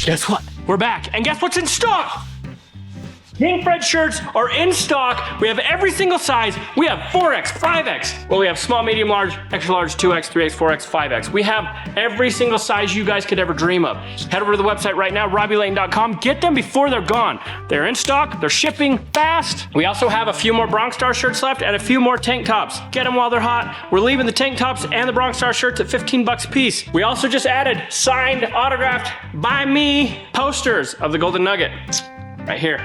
Guess what? We're back. And guess what's in stock? King Fred shirts are in stock. We have every single size. We have 4X, 5X. Well, we have small, medium, large, extra large, 2X, 3X, 4X, 5X. We have every single size you guys could ever dream of. Head over to the website right now, RobbieLayton.com. Get them before they're gone. They're in stock. They're shipping fast. We also have a few more Bronx Star shirts left and a few more tank tops. Get them while they're hot. We're leaving the tank tops and the Bronx Star shirts at 15 bucks a piece. We also just added signed, autographed by me posters of the Golden Nugget right here.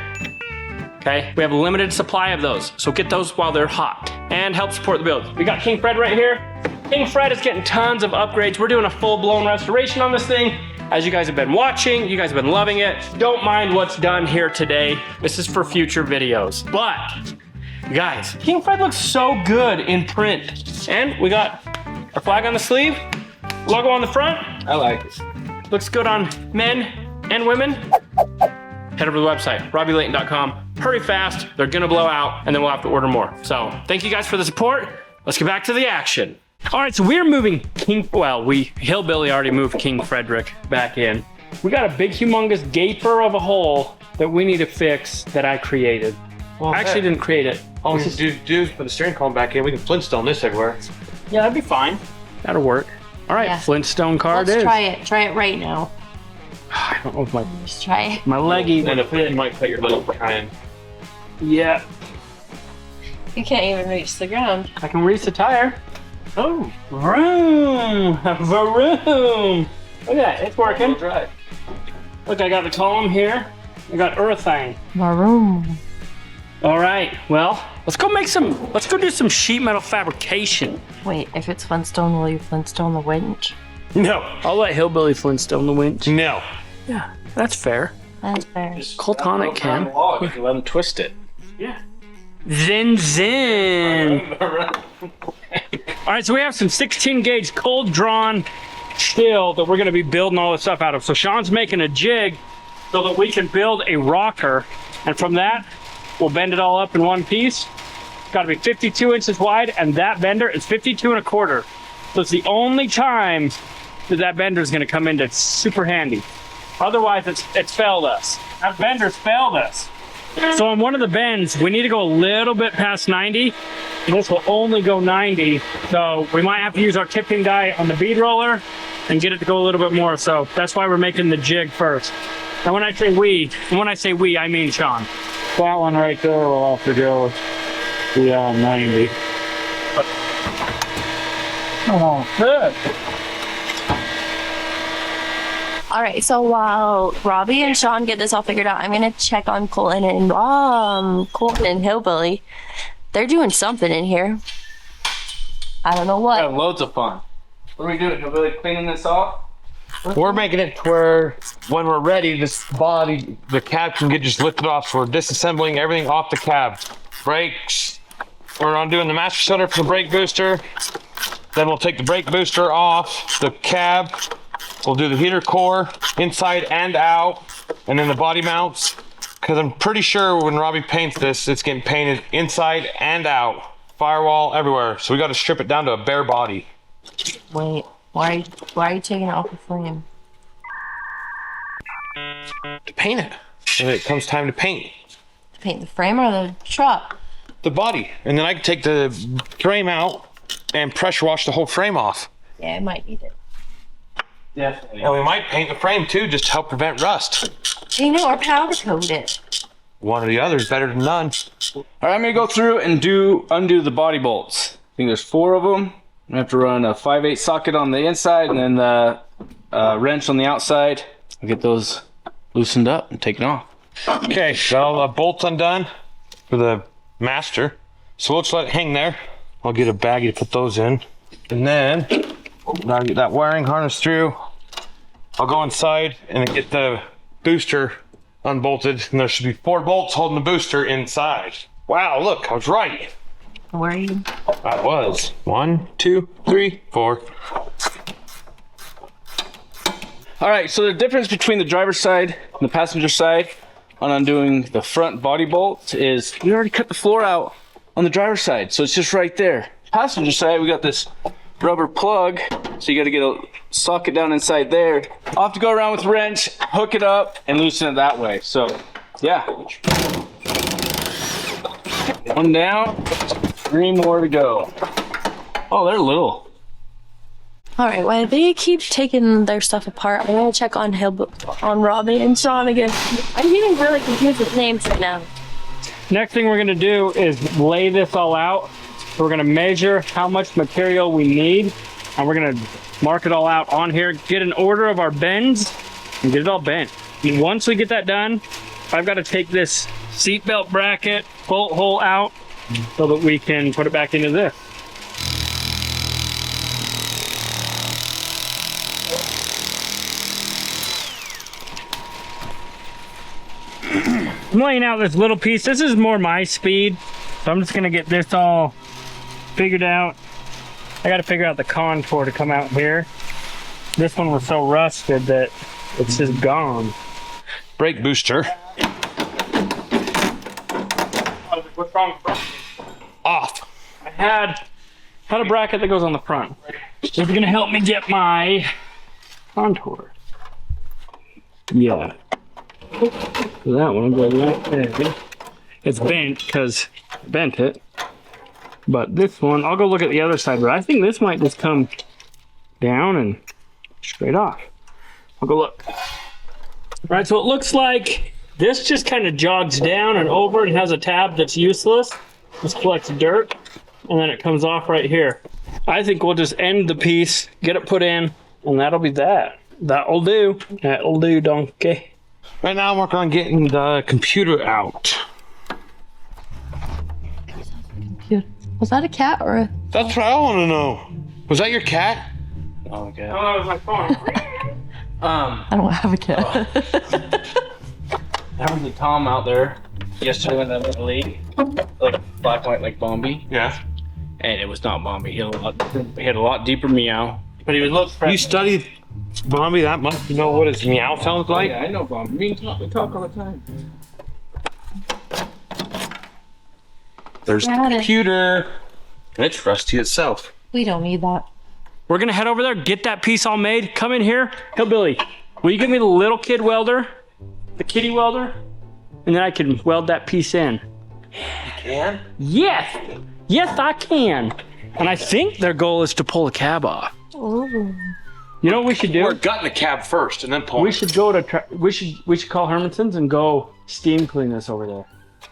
Okay, we have a limited supply of those, so get those while they're hot and help support the build. We got King Fred right here. King Fred is getting tons of upgrades. We're doing a full-blown restoration on this thing. As you guys have been watching, you guys have been loving it. Don't mind what's done here today. This is for future videos. But, guys, King Fred looks so good in print. And we got our flag on the sleeve, logo on the front. I like it. Looks good on men and women. Head over to the website, RobbieLayton.com. Hurry fast, they're gonna blow out, and then we'll have to order more. So, thank you guys for the support. Let's get back to the action. All right, so we're moving Hillbilly already moved King Frederick back in. We got a big, humongous gaper of a hole that we need to fix that I created. Well, I actually didn't create it. All we do is put the steering column back in. We can Flintstone this everywhere. Yeah, that'd be fine. That'll work. All right, yeah. Flintstone car it is. Let's try it. Try it right now. I don't know if just try it. My leggy. And if it might cut your leg behind. Yeah. You can't even reach the ground. I can reach the tire. Oh, vroom, vroom. Look at that, it's working. Look, I got the column here. I got urethane. Vroom. All right, well, let's go do some sheet metal fabrication. Wait, if it's Flintstone, will you Flintstone the winch? No, I'll let Hillbilly Flintstone the winch. No. Yeah, that's fair. That's fair. Coltonic can. You can let him twist it. Yeah. Zin. All right, so we have some 16 gauge cold drawn steel that we're gonna be building all this stuff out of. So Sean's making a jig so that we can build a rocker. And from that, we'll bend it all up in one piece. It's gotta be 52 inches wide, and that bender is 52 1/4. So it's the only time that bender is gonna come in that's super handy. Otherwise, it's failed us. That bender's failed us. So on one of the bends, we need to go a little bit past 90. And this will only go 90. So we might have to use our tipping die on the bead roller and get it to go a little bit more. So that's why we're making the jig first. And when I say we, I mean Sean. That one right there will have to go beyond 90. Oh, good. All right, so while Robbie and Sean get this all figured out, I'm gonna check on Colton and Hillbilly. They're doing something in here. I don't know what. Yeah, loads of fun. What are we doing? Hillbilly cleaning this off? We're making it to where when we're ready, this body, the cab can get just lifted off. So we're disassembling everything off the cab. Brakes. We're undoing the master cylinder for the brake booster. Then we'll take the brake booster off the cab. We'll do the heater core inside and out, and then the body mounts. Because I'm pretty sure when Robbie paints this, it's getting painted inside and out. Firewall everywhere. So we got to strip it down to a bare body. Wait, why are you taking it off the frame? To paint it. When it comes time to paint. To paint the frame or the truck? The body. And then I can take the frame out and pressure wash the whole frame off. Yeah, I might need it. Definitely. And we might paint the frame too, just to help prevent rust. Or powder coat it. One or the other is better than none. All right, I'm gonna go through and undo the body bolts. I think there's 4 of them. I'm gonna have to run a 5/8 socket on the inside and then the wrench on the outside. I'll get those loosened up and taken off. Okay, so bolt's undone for the master. So we'll just let it hang there. I'll get a baggie to put those in. And then I'll get that wiring harness through. I'll go inside and then get the booster unbolted. And there should be 4 bolts holding the booster inside. Wow, look, I was right. Where are you? I was. 1, 2, 3, 4. All right, so the difference between the driver's side and the passenger side on undoing the front body bolt is we already cut the floor out on the driver's side, so it's just right there. Passenger side, we got this rubber plug, so you got to get socket down inside there. I'll have to go around with a wrench, hook it up, and loosen it that way. So, yeah. One down, 3 more to go. Oh, they're little. All right, while they keep taking their stuff apart, I'm gonna check on Robbie and Sean again. I'm getting really confused with names right now. Next thing we're gonna do is lay this all out. So we're gonna measure how much material we need, and we're gonna mark it all out on here, get an order of our bends, and get it all bent. And once we get that done, I've gotta take this seatbelt bracket bolt hole out so that we can put it back into this. I'm laying out this little piece. This is more my speed, so I'm just gonna get this all figured out. I gotta figure out the contour to come out here. This one was so rusted that it's just gone. Brake booster. What's wrong with front? Off. I had a bracket that goes on the front. It's gonna help me get my contour. Yeah. That one will go right there. It's bent because I bent it. But this one, I'll go look at the other side, but I think this might just come down and straight off. I'll go look. All right, so it looks like this just kind of jogs down and over and has a tab that's useless. This collects dirt, and then it comes off right here. I think we'll just end the piece, get it put in, and that'll be that. That'll do. That'll do, donkey. Right now I'm working on getting the computer out. Was that a cat or a... That's what I want to know. Was that your cat? Oh, okay. Oh, that was my phone. I don't have a cat. There was a Tom out there yesterday when I went to the league. Like black, white, like Bombi. Yeah. And it was not Bombi. He had a lot deeper meow. But he was look fresh. You studied Bombi that much? You know what his meow sounds like? Yeah, I know Bombi. We talk all the time. There's the Got it. computer. And it's rusty itself. We don't need that. We're gonna head over there, get that piece all made. Come in here. Hillbilly, will you give me the little kid welder? The kitty welder? And then I can weld that piece in. You can? Yes! Yes, I can. And I think their goal is to pull the cab off. Ooh. You know what we should do? We're gutting the cab first and then pulling. We should go to, we should call Hermanson's and go steam clean this over there.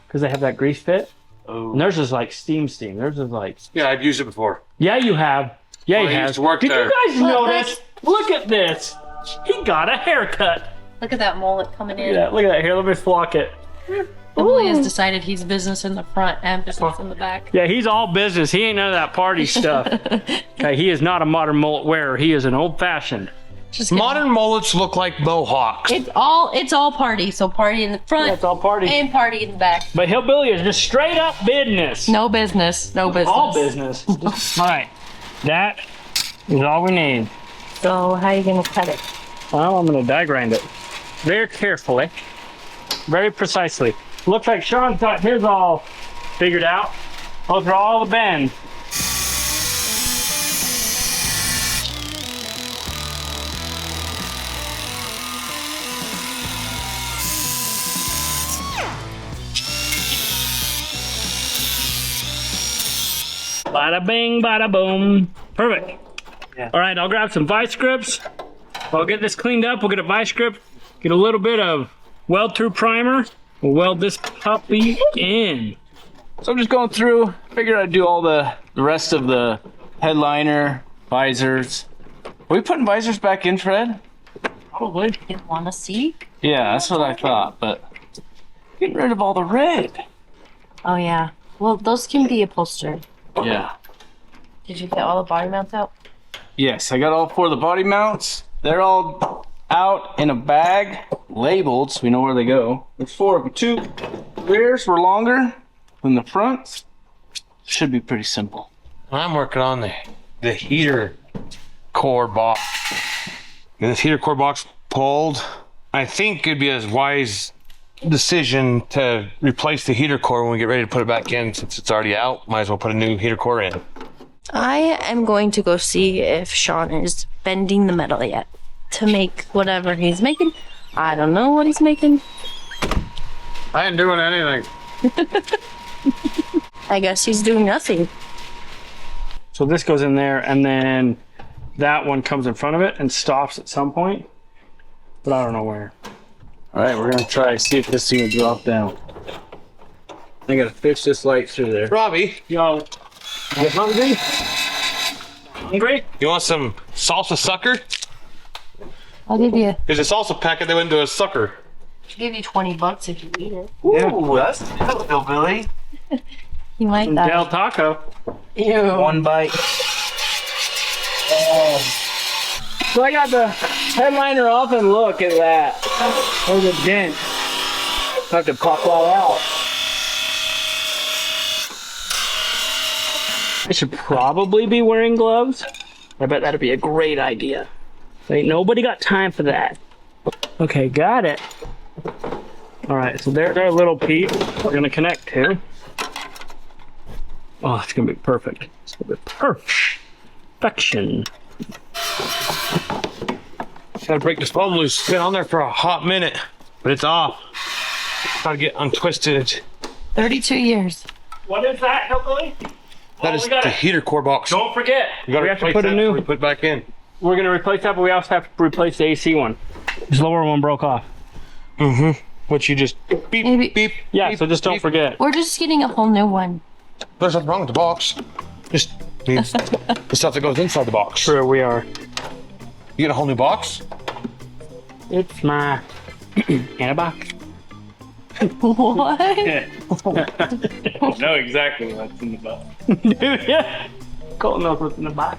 Because they have that grease pit. Oh. And theirs is like steam. Theirs is like... Yeah, I've used it before. Yeah, you have. Yeah, Well, you I have. used to work Did there. you guys notice? Look at this. He got a haircut. Look at that mullet coming in. Yeah, look at that. Here, let me flock it. Billy has decided he's business in the front and business in the back. Yeah, he's all business. He ain't none of that party stuff. Okay, he is not a modern mullet wearer. He is an old-fashioned. Just kidding. Modern mullets look like mohawks. It's all party. So party in the front Yeah, it's all party. and party in the back. But Hillbilly is just straight up business. No business. No business. All business. All right, that is all we need. So how are you gonna cut it? Well, I'm gonna die grind it very carefully, very precisely. Looks like Sean's got his all figured out. Those are all the bends. Bada bing, bada boom. Perfect. Yeah. All right, I'll grab some vice grips. I'll get this cleaned up. We'll get a vice grip, get a little bit of weld through primer. We'll weld this puppy in. So I'm just going through. Figured I'd do all the rest of the headliner, visors. Are we putting visors back in, Fred? Probably. You wanna see? Yeah, that's what I thought, but getting rid of all the red. Oh yeah. Well, those can be upholstered. Yeah. Did you get all the body mounts out? Yes, I got all 4 of the body mounts. They're all out in a bag, labeled, so we know where they go. There's 4 of them. 2 rears were longer than the fronts. Should be pretty simple. I'm working on the heater core box. Get this heater core box pulled. I think it'd be a wise decision to replace the heater core when we get ready to put it back in, since it's already out. Might as well put a new heater core in. I am going to go see if Sean is bending the metal yet to make whatever he's making. I don't know what he's making. I ain't doing anything. I guess he's doing nothing. So this goes in there, and then that one comes in front of it and stops at some point, but I don't know where. All right, we're gonna try to see if this thing will drop down. I gotta fish this light through there. Robbie, Yo, you hungry? Hungry? you want some salsa sucker? I'll give you There's a salsa packet that went into a sucker. $20 if you eat it. Ooh, that's hillbilly. You like that? Del Taco. Ew. One bite. So I got the headliner off, and look at that. There's a dent. I have to pop that out. I should probably be wearing gloves. I bet that'd be a great idea. Ain't nobody got time for that. Okay, got it. All right, so there's our little piece we're gonna connect to. Oh, it's gonna be perfect. It's gonna be perfection. Gotta break this foam loose. It's been on there for a hot minute, but it's off. Gotta get untwisted. 32 years. What is that, Hillbilly? That is the heater core box. Don't forget, You gotta we have to replace put a that new. before we put it back in. We're gonna replace that, but we also have to replace the AC one. This lower one broke off. Which you just beep, Maybe- beep. Yeah, beep, so just don't beep. forget. We're just getting a whole new one. There's nothing wrong with the box. Just needs the stuff that goes inside the box. Sure, we are. You get a whole new box? It's my in a box. What? know exactly what's in the box. Yeah. Colton knows what's in the box.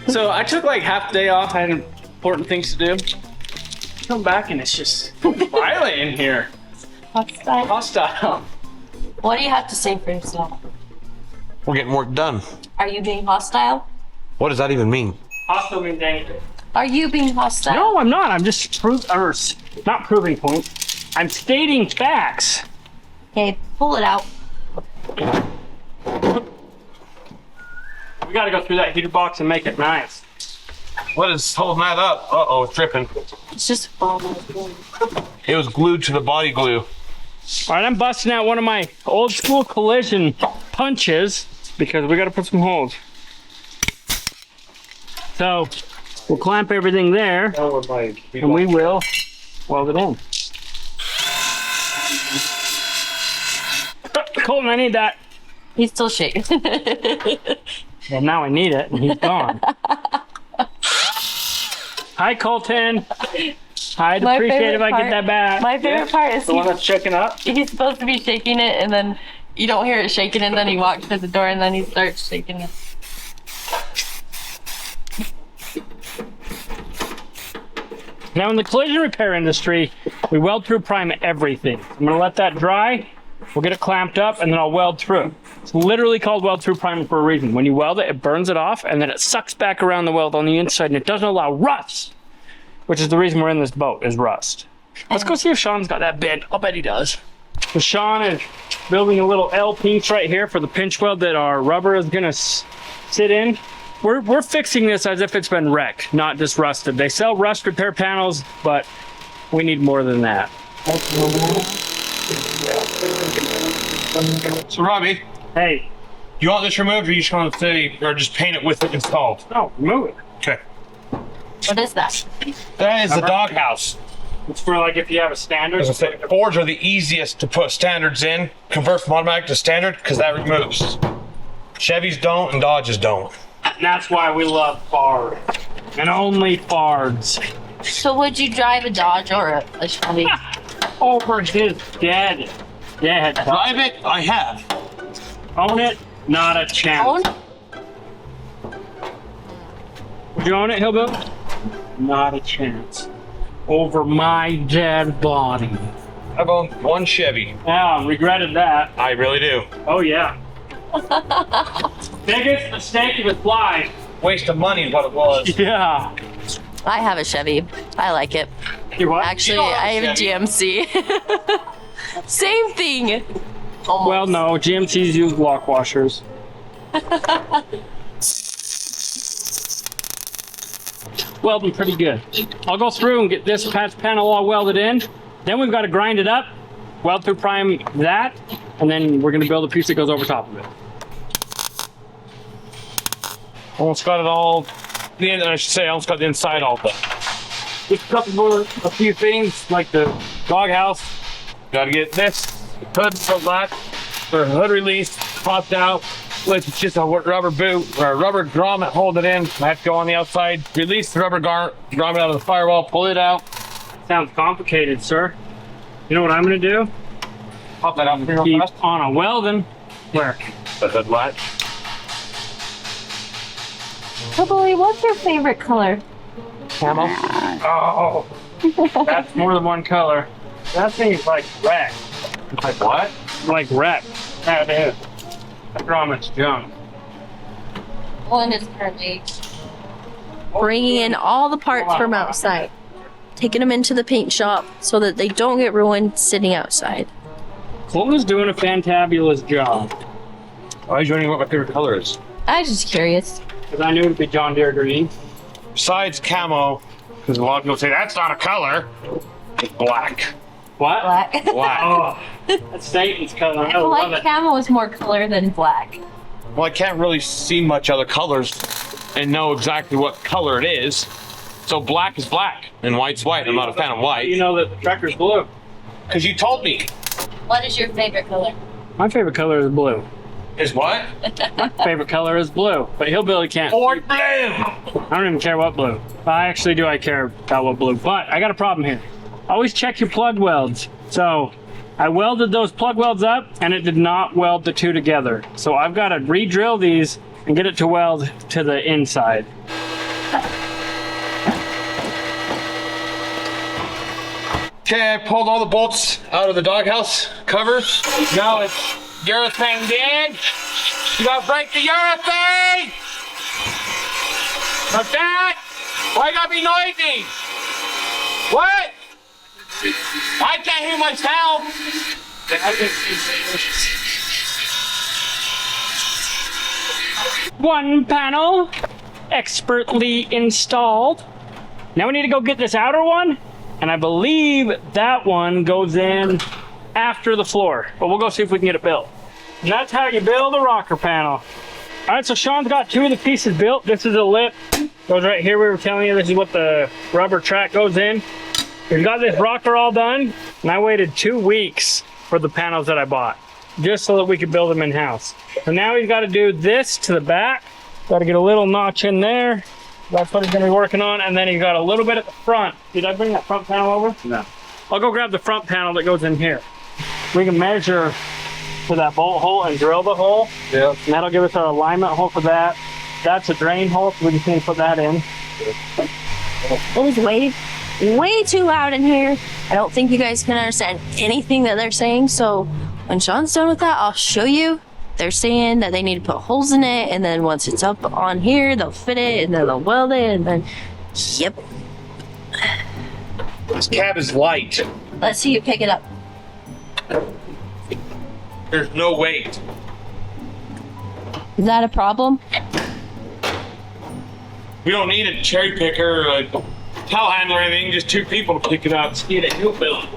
So I took like half the day off. I had important things to do. Come back and it's just violent in here. Hostile. Hostile. What do you have to say for yourself? We're getting work done. Are you being hostile? What does that even mean? Hostile means anything. Are you being hostile? No, I'm not. I'm just not proving points. I'm stating facts. Okay, pull it out. We gotta go through that heater box and make it nice. What is holding that up? Uh-oh, it's dripping. It's just oh my God. It was glued to the body glue. All right, I'm busting out one of my old school collision punches because we gotta put some holes. So we'll clamp everything there and we will weld it in. Colton, I need that. He's still shaking. Well, now I need it and he's gone. Hi, Colton. I'd My appreciate favorite if I get part- that back. My favorite part is The one that's checking up. he's supposed to be shaking it and then you don't hear it shaking and then he walks to the door and then he starts shaking it. Now in the collision repair industry, we weld through prime everything. I'm gonna let that dry. We'll get it clamped up and then I'll weld through it. It's literally called weld through priming for a reason. When you weld it, it burns it off and then it sucks back around the weld on the inside and it doesn't allow rust, which is the reason we're in this boat, is rust. Let's go see if Sean's got that bent. I'll bet he does. So Sean is building a little L piece right here for the pinch weld that our rubber is gonna sit in. We're fixing this as if it's been wrecked, not just rusted. They sell rust repair panels, but we need more than that. So Robbie, Hey, you want this removed or you just want to say, or just paint it with it installed? no, remove it. Okay. What is that? That is the Doghouse. It's for like if you have a standard. As I say, Fords are the easiest to put standards in, convert from automatic to standard, because that removes. Chevys don't and Dodges don't. And that's why we love Ford. And only Fords. So would you drive a Dodge or a Chevy? Over his dead. Drive it? I have. Own it? Not a chance. Own? Would you own it, Hillbill? Not a chance. Over my dead body. I've owned one Chevy. Yeah, regretted that. I really do. Oh yeah. Biggest mistake of his life. Waste of money is what it was. Yeah. I have a Chevy. I like it. You what? Actually, don't have I a have a GMC. Same thing. Almost. Well, no. GMCs use lock washers. welding pretty good. I'll go through and get this patch panel all welded in. Then we've got to grind it up, weld through prime that, and then we're going to build a piece that goes over top of it. Almost got it all. I should say, I almost got the inside all done. Just a few things like the doghouse. Got to get this hood for black, or hood release popped out. With just a rubber boot or a rubber grommet hold it in. I have to go on the outside, release the rubber grommet out of the firewall, pull it out. Sounds complicated, sir. You know what I'm going to do? Pop that out real Keep fast. on a welding. Where? The hood latch. Hillbilly, what's your favorite color? Camo. Oh, that's more than one color. That thing's like wreck. Like what? Like wreck. That is. I promise, junk. One is currently bringing in all the parts from outside, taking them into the paint shop so that they don't get ruined sitting outside. Colton's doing a fantabulous job. Why are you wondering what my favorite color is? I was just curious. Because I knew it'd be John Deere green. Besides camo, because a lot of people say that's not a color. It's black. What? Black. Black. Oh, that's Satan's color. I I feel love like it. camo is more color than black. Well, I can't really see much other colors and know exactly what color it is. So black is black and white's white. I'm not a fan of You white. know that the tractor's blue. Because you told me. What is your favorite color? My favorite color is blue. Is what? Favorite color is blue. But Hillbilly can't. Ford blue. I don't even care what blue. I actually do. I care about what blue. But I got a problem here. Always check your plug welds. So I welded those plug welds up and it did not weld the two together. So I've got to re-drill these and get it to weld to the inside. Okay, I pulled all the bolts out of the doghouse cover. Now it's urethane, Dan. You gotta break the urethane! Like that! Why you gotta be noisy? What? I can't hear myself! One panel expertly installed. Now we need to go get this outer one, and I believe that one goes in after the floor, but we'll go see if we can get it built. And that's how you build a rocker panel. All right, so Sean's got two of the pieces built. This is a lip, goes right here. We were telling you this is what the rubber track goes in. We've got this rocker all done, and I waited 2 weeks for the panels that I bought, just so that we could build them in-house. So now he's got to do this to the back. Got to get a little notch in there. That's what he's going to be working on, and then he's got a little bit at the front. Did I bring that front panel over? No. I'll go grab the front panel that goes in here. We can measure for that bolt hole and drill the hole. Yeah. And that'll give us our alignment hole for that. That's a drain hole, so we just need to put that in. It is way too loud in here. I don't think you guys can understand anything that they're saying. So when Sean's done with that, I'll show you. They're saying that they need to put holes in it, and then once it's up on here, they'll fit it, and then they'll weld it, and then, yep. This cab is light. Let's see you pick it up. There's no weight. Is that a problem? We don't need a cherry picker or a towel handler or anything, just 2 people to pick it up. Let's get a new build.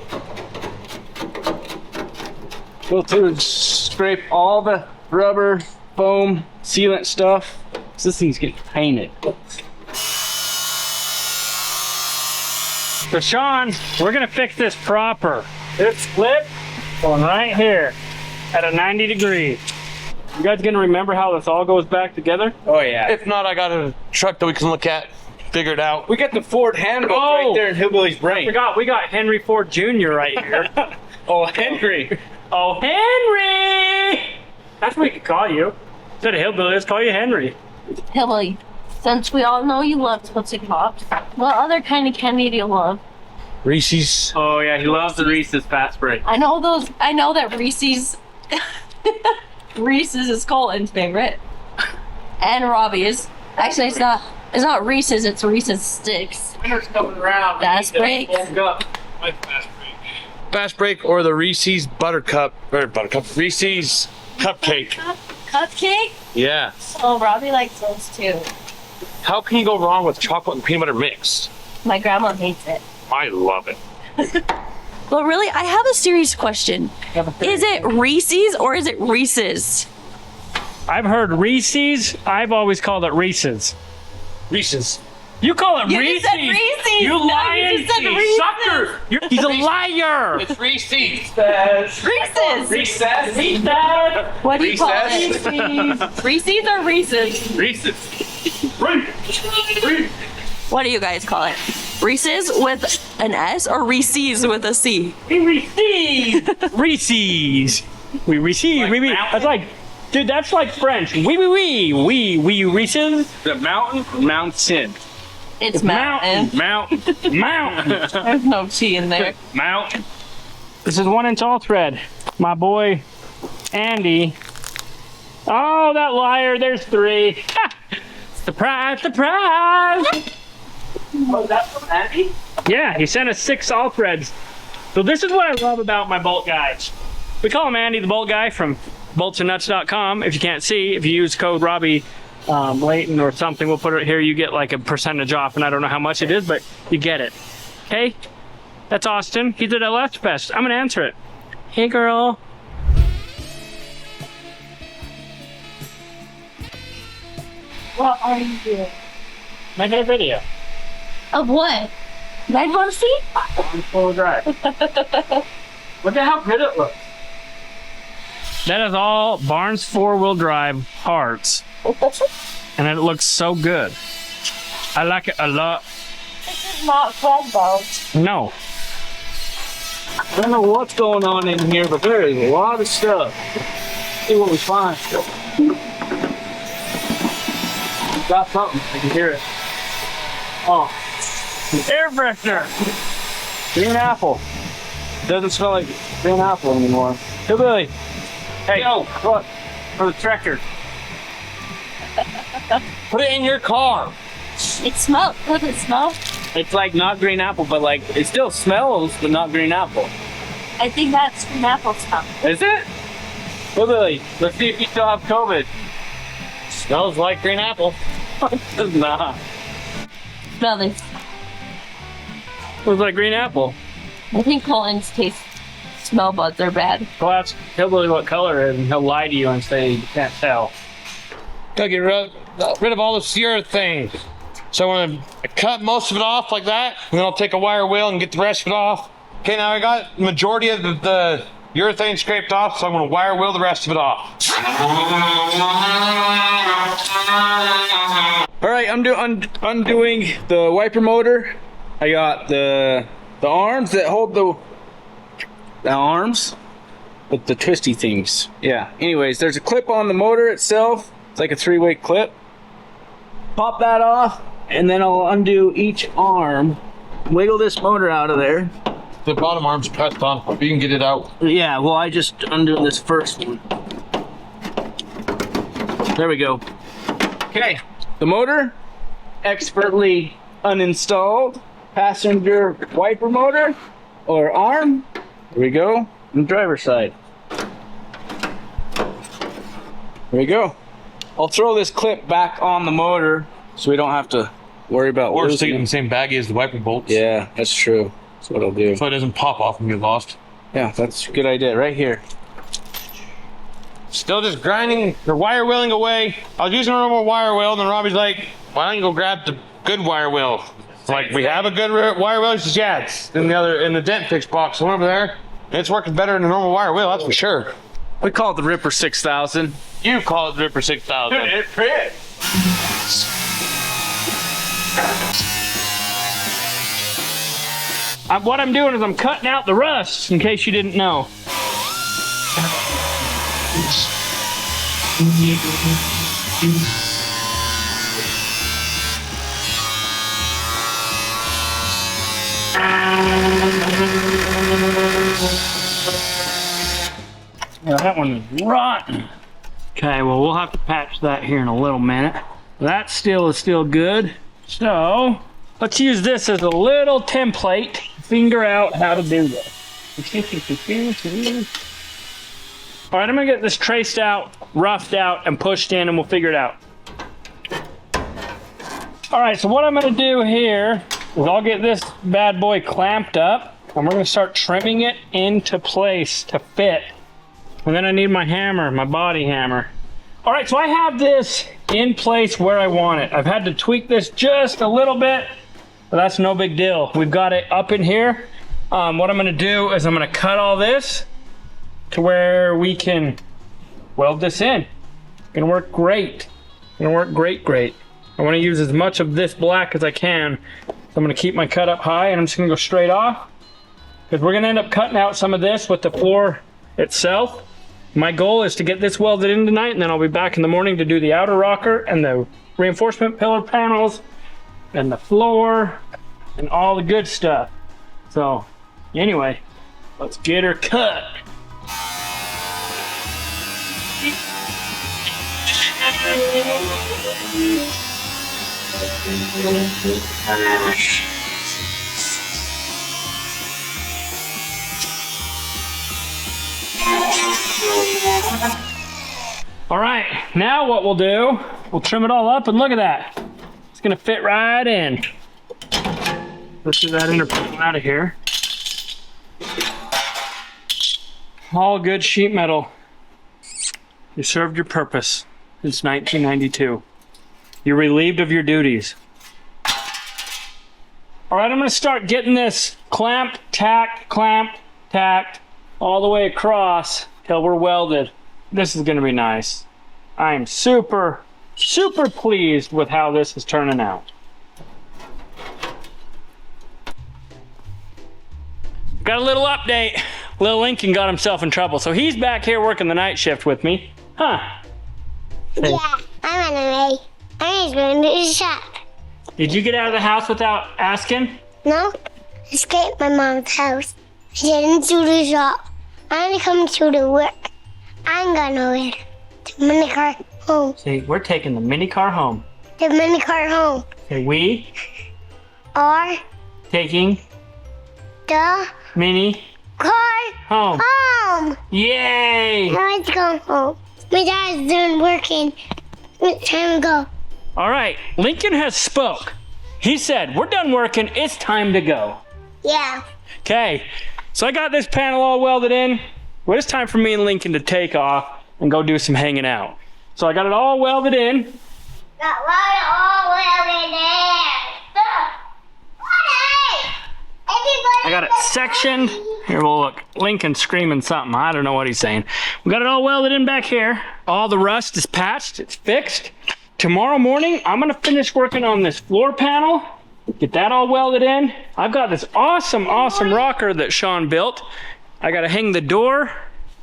Go through and scrape all the rubber, foam, sealant stuff. So this thing's getting painted. So Sean, we're gonna fix this proper. This flip going right here at a 90 degrees. You guys gonna remember how this all goes back together? Oh yeah. If not, I got a truck that we can look at, figure it out. We got the Ford handbook right there in Hillbilly's brain. We got Henry Ford Jr. right here. Oh, Henry. Oh, Henry! That's what we could call you. Instead of Hillbilly, let's call you Henry. Hillbilly, since we all know you love Tootsie Pops, what other kind of candy do you love? Reese's. Oh yeah, he loves the Reese's Fast Break. I know that Reese's Reese's is Colton's favorite. And Robbie's. Actually, it's not Reese's, it's Reese's Sticks. Winter's coming around. Fast Break. Fast Break or the Reese's Reese's Cupcake. Cupcake? Yeah. Oh, Robbie likes those too. How can you go wrong with chocolate and peanut butter mix? My grandma hates it. I love it. But really, I have a serious question. Is it Reese's or is it Reese's? I've heard Reese's. I've always called it Reese's. Reese's. You call it You Reese's? just said Reese's. You No, you lying just said Reese's. sucker! He's a liar! It's Reese's. Reese's. Reese's. What do you call Recess. it? Reese's or Reese's? Reese's. What do you guys call it? Reese's with an S or Reese's with a C? Reese's! Reese's! We receive, we. That's like, dude, that's like French. We Reese's. The mountain. It's mountain. Mountain. There's no T in there. Mountain. This is 1 inch all thread. My boy, Andy. Oh, that liar, there's 3. Surprise, surprise! Oh, that's from Andy? Yeah, he sent us 6 all threads. So this is what I love about my bolt guys. We call him Andy the bolt guy from boltsandnuts.com. If you can't see, if you use code Robbie Layton or something, we'll put it here. You get like a percentage off, and I don't know how much it is, but you get it. Okay? That's Austin. He did a left fest. I'm gonna answer it. Hey, girl. What are you doing? Making a video. Of what? I want to see? On full drive. Look at how good it looks. That is all Barnes 4-wheel drive parts. And it looks so good. I like it a lot. This is not Weld bolt. No. I don't know what's going on in here, but there is a lot of stuff. Let's see what we find. Got something. I can hear it. Oh, Air freshener. green apple. Doesn't smell like green apple anymore. Hillbilly. Hey, Yo, look. For the tractor. Put it in your car. It smells. Does it smell? it's like not green apple, but like it still smells, but not green apple. I think that's green apple smell. Is it? Hillbilly, let's see if you still have COVID. Smells like green apple. It's not. Smell this. Looks like green apple. I think Colin's smell buds are bad. Well, ask Hillbilly what color it is, and he'll lie to you and say you can't tell. Gotta get rid of all this urethane. So I'm gonna cut most of it off like that, and then I'll take a wire wheel and get the rest of it off. Okay, now I got the majority of the urethane scraped off, so I'm gonna wire wheel the rest of it off. All right, I'm undoing the wiper motor. I got the arms that hold the arms with the twisty things. Yeah. Anyways, there's a clip on the motor itself. It's like a 3-way clip. Pop that off, and then I'll undo each arm. Wiggle this motor out of there. The bottom arm's pressed on, but you can get it out. Yeah, well, I just undo this first one. There we go. Okay, the motor, expertly uninstalled. Passenger wiper motor, or arm. There we go, on the driver's side. There we go. I'll throw this clip back on the motor so we don't have to worry about Or losing stick it in it. the same baggie as the wiper bolts. Yeah, that's true. That's what I'll do. So it doesn't pop off and get lost. Yeah, that's a good idea. Right here. Still just grinding or wire wheeling away. I was using a normal wire wheel, and then Robbie's like, why don't you go grab the good wire wheel? It's like, we have a good wire wheel. He says, yeah, it's in the dent fix box over there. And it's working better than a normal wire wheel, that's for sure. We call it the Ripper 6000. You call it the Ripper 6000. It fits. What I'm doing is I'm cutting out the rust, in case you didn't know. Yeah, that one is rotten. Okay, well, we'll have to patch that here in a little minute. That steel is still good. So, let's use this as a little template to figure out how to do this. All right, I'm gonna get this traced out, roughed out, and pushed in, and we'll figure it out. All right, so what I'm gonna do here is I'll get this bad boy clamped up and we're gonna start trimming it into place to fit. And then I need my hammer, my body hammer. All right, so I have this in place where I want it. I've had to tweak this just a little bit, but that's no big deal. We've got it up in here. What I'm gonna do is I'm gonna cut all this to where we can weld this in. Gonna work great. Gonna work great. I wanna use as much of this black as I can. So I'm gonna keep my cut up high and I'm just gonna go straight off. Because we're gonna end up cutting out some of this with the floor itself. My goal is to get this welded in tonight, and then I'll be back in the morning to do the outer rocker and the reinforcement pillar panels and the floor and all the good stuff. So anyway, let's get her cut. All right, now what we'll do, we'll trim it all up, and look at that. It's gonna fit right in. Let's get that inner panel out of here. All good sheet metal. You served your purpose since 1992. You're relieved of your duties. All right, I'm gonna start getting this clamped, tacked, all the way across till we're welded. This is gonna be nice. I am super pleased with how this is turning out. Got a little update. Lil Lincoln got himself in trouble, so he's back here working the night shift with me. Huh? Yeah, I'm on the way. I'm just going to the shop. Did you get out of the house without asking? No, I escaped my mom's house. I didn't do the shop. I'm coming to the work. I'm going nowhere. The mini car home. See, we're taking the mini car home. The mini car home. Okay, we Or taking the mini car home. home. Yay! Now let's go home. My dad's done working. It's time to go. All right, Lincoln has spoke. He said, we're done working, it's time to go. Yeah. Okay, so I got this panel all welded in. Well, it's time for me and Lincoln to take off and go do some hanging out. So I got it all welded in. Got right all welded there. I got it sectioned. Here, well, look, Lincoln's screaming something. I don't know what he's saying. We got it all welded in back here. All the rust is patched, it's fixed. Tomorrow morning, I'm gonna finish working on this floor panel, get that all welded in. I've got this awesome rocker that Sean built. I gotta hang the door.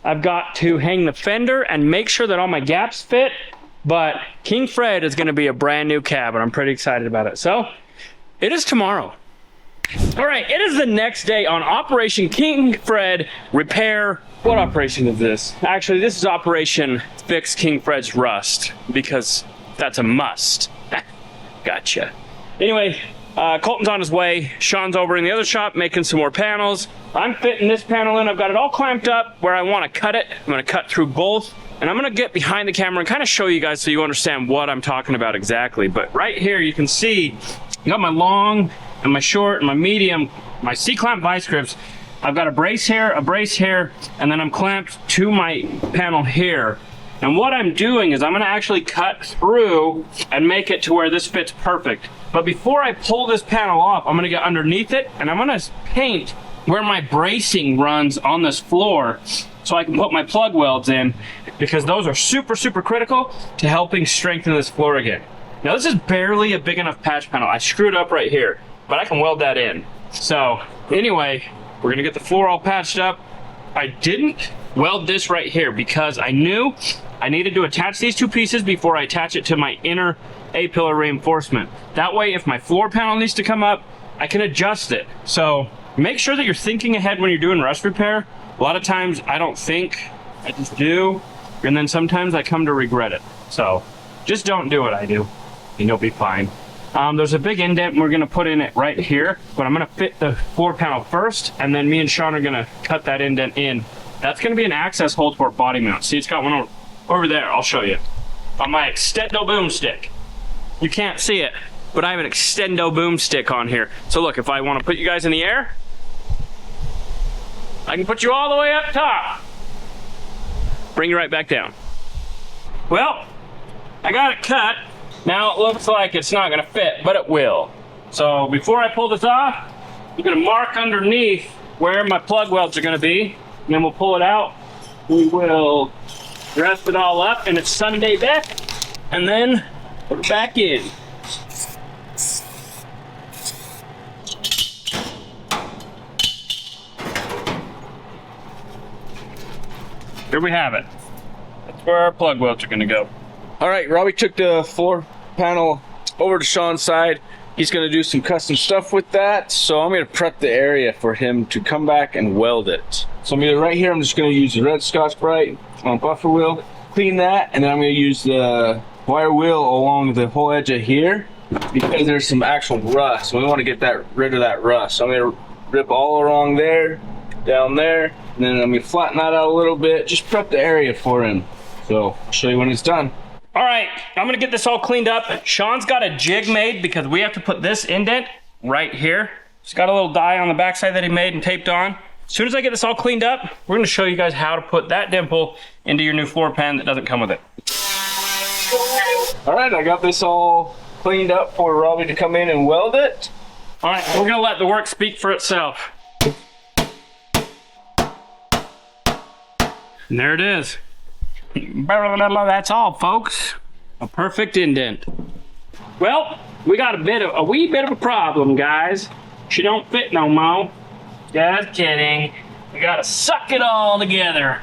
I've got to hang the fender and make sure that all my gaps fit. But King Fred is gonna be a brand new cab, and I'm pretty excited about it. So, it is tomorrow. All right, it is the next day on Operation King Fred Repair. What operation is this? Actually, this is Operation Fix King Fred's Rust, because that's a must. Gotcha. Anyway, Colton's on his way. Sean's over in the other shop making some more panels. I'm fitting this panel in. I've got it all clamped up where I want to cut it. I'm going to cut through both. And I'm going to get behind the camera and kind of show you guys so you understand what I'm talking about exactly. But right here, you can see I got my long and my short and my medium, my C-clamp vice grips. I've got a brace here, and then I'm clamped to my panel here. And what I'm doing is I'm gonna actually cut through and make it to where this fits perfect. But before I pull this panel off, I'm gonna get underneath it and I'm gonna paint where my bracing runs on this floor so I can put my plug welds in, because those are super critical to helping strengthen this floor again. Now this is barely a big enough patch panel. I screwed up right here, but I can weld that in. So anyway, we're gonna get the floor all patched up. I didn't weld this right here because I knew I needed to attach these two pieces before I attach it to my inner A-pillar reinforcement. That way, if my floor panel needs to come up, I can adjust it. So make sure that you're thinking ahead when you're doing rust repair. A lot of times I don't think, I just do, and then sometimes I come to regret it. So just don't do what I do and you'll be fine. There's a big indent we're gonna put in it right here, but I'm gonna fit the floor panel first, and then me and Sean are gonna cut that indent in. That's gonna be an access hole to our body mount. See, it's got one over there, I'll show you. On my extendo boomstick. You can't see it, but I have an extendo boomstick on here. So look, if I want to put you guys in the air, I can put you all the way up top. Bring you right back down. Well, I got it cut. Now it looks like it's not gonna fit, but it will. So before I pull this off, I'm gonna mark underneath where my plug welds are gonna be, and then we'll pull it out. We will rest it all up in its Sunday best, and then put it back in. Here we have it. That's where our plug welds are gonna go. All right, Robbie took the floor panel over to Sean's side. He's gonna do some custom stuff with that. So I'm gonna prep the area for him to come back and weld it. So I'm gonna, right here, I'm just gonna use the red Scotch-Brite on buffer wheel, clean that, and then I'm gonna use the wire wheel along the whole edge of here because there's some actual rust. So we wanna get rid of that rust. So I'm gonna rip all along there, down there, and then I'm gonna flatten that out a little bit, just prep the area for him. So I'll show you when it's done. All right, I'm gonna get this all cleaned up. Sean's got a jig made because we have to put this indent right here. He's got a little die on the backside that he made and taped on. As soon as I get this all cleaned up, we're gonna show you guys how to put that dimple into your new floor pan that doesn't come with it. All right, I got this all cleaned up for Robbie to come in and weld it. All right, we're gonna let the work speak for itself. And there it is. That's all, folks. A perfect indent. Well, we got a wee bit of a problem, guys. She don't fit no more. Just kidding. We gotta suck it all together.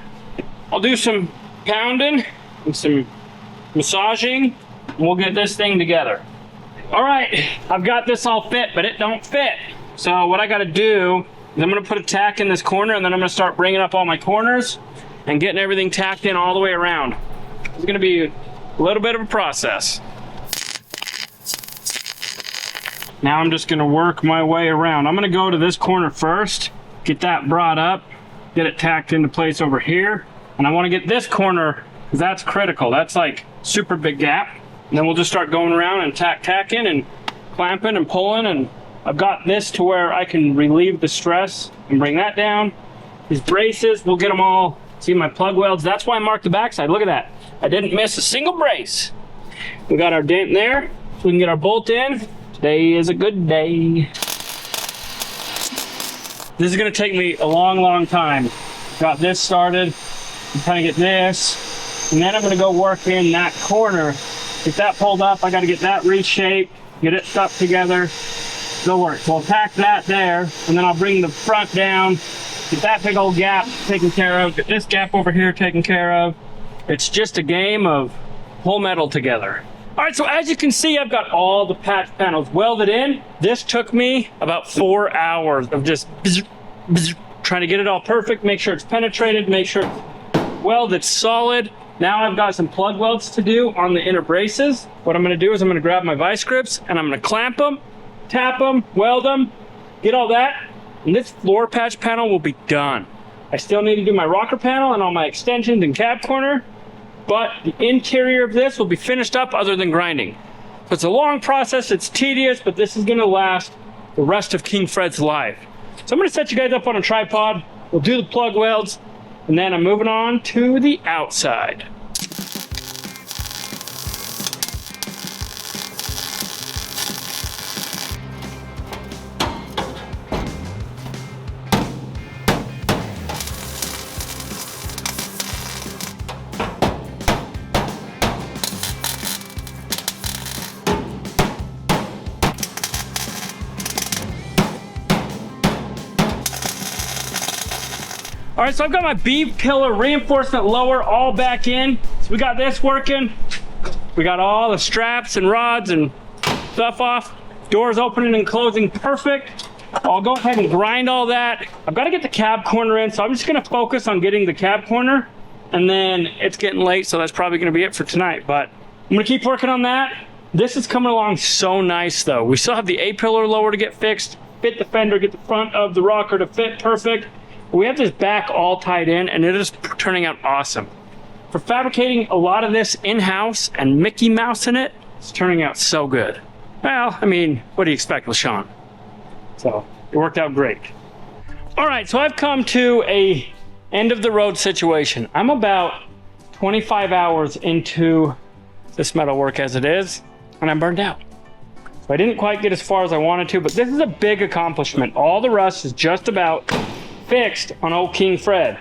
I'll do some pounding and some massaging, and we'll get this thing together. All right, I've got this all fit, but it don't fit. So what I gotta do is I'm gonna put a tack in this corner, and then I'm gonna start bringing up all my corners and getting everything tacked in all the way around. It's gonna be a little bit of a process. Now I'm just gonna work my way around. I'm gonna go to this corner first, get that brought up, get it tacked into place over here. And I wanna get this corner, because that's critical. That's like super big gap. And then we'll just start going around and tacking and clamping and pulling. And I've got this to where I can relieve the stress and bring that down. These braces, we'll get them all. See my plug welds, that's why I marked the backside. Look at that. I didn't miss a single brace. We got our dent there, so we can get our bolt in. Today is a good day. This is gonna take me a long, long time. Got this started, I'm trying to get this, and then I'm gonna go work in that corner. Get that pulled up, I gotta get that reshaped, get it stuck together. It'll work. So I'll tack that there, and then I'll bring the front down, get that big old gap taken care of, get this gap over here taken care of. It's just a game of pull metal together. All right, so as you can see, I've got all the patch panels welded in. This took me about 4 hours of just trying to get it all perfect, make sure it's penetrated, make sure it's welded solid. Now I've got some plug welds to do on the inner braces. What I'm gonna do is I'm gonna grab my vice grips and I'm gonna clamp them, tap them, weld them, get all that, and this floor patch panel will be done. I still need to do my rocker panel and all my extensions and cab corner, but the interior of this will be finished up other than grinding. So it's a long process, it's tedious, but this is gonna last the rest of King Fred's life. So I'm gonna set you guys up on a tripod, we'll do the plug welds, and then I'm moving on to the outside. All right, so I've got my B-pillar reinforcement lower all back in. So we got this working. We got all the straps and rods and stuff off. Doors opening and closing perfect. I'll go ahead and grind all that. I've got to get the cab corner in, so I'm just gonna focus on getting the cab corner, and then it's getting late, so that's probably gonna be it for tonight, but I'm gonna keep working on that. This is coming along so nice though. We still have the A-pillar lower to get fixed, fit the fender, get the front of the rocker to fit perfect. We have this back all tied in, and it is turning out awesome. For fabricating a lot of this in-house and Mickey Mouse in it, it's turning out so good. Well, I mean, what do you expect with Sean? So it worked out great. All right, so I've come to a end of the road situation. I'm about 25 hours into this metal work as it is, and I'm burned out. So I didn't quite get as far as I wanted to, but this is a big accomplishment. All the rust is just about fixed on old King Fred.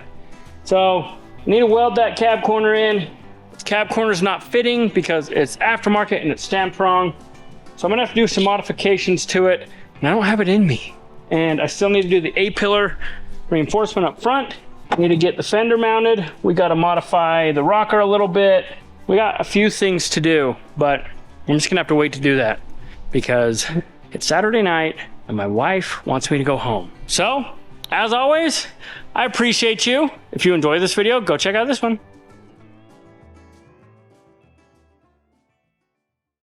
So I need to weld that cab corner in. This cab corner is not fitting because it's aftermarket and it's stamped wrong. So I'm gonna have to do some modifications to it, and I don't have it in me. And I still need to do the A-pillar reinforcement up front. I need to get the fender mounted. We gotta modify the rocker a little bit. We got a few things to do, but I'm just gonna have to wait to do that because it's Saturday night and my wife wants me to go home. So, as always, I appreciate you. If you enjoyed this video, go check out this one.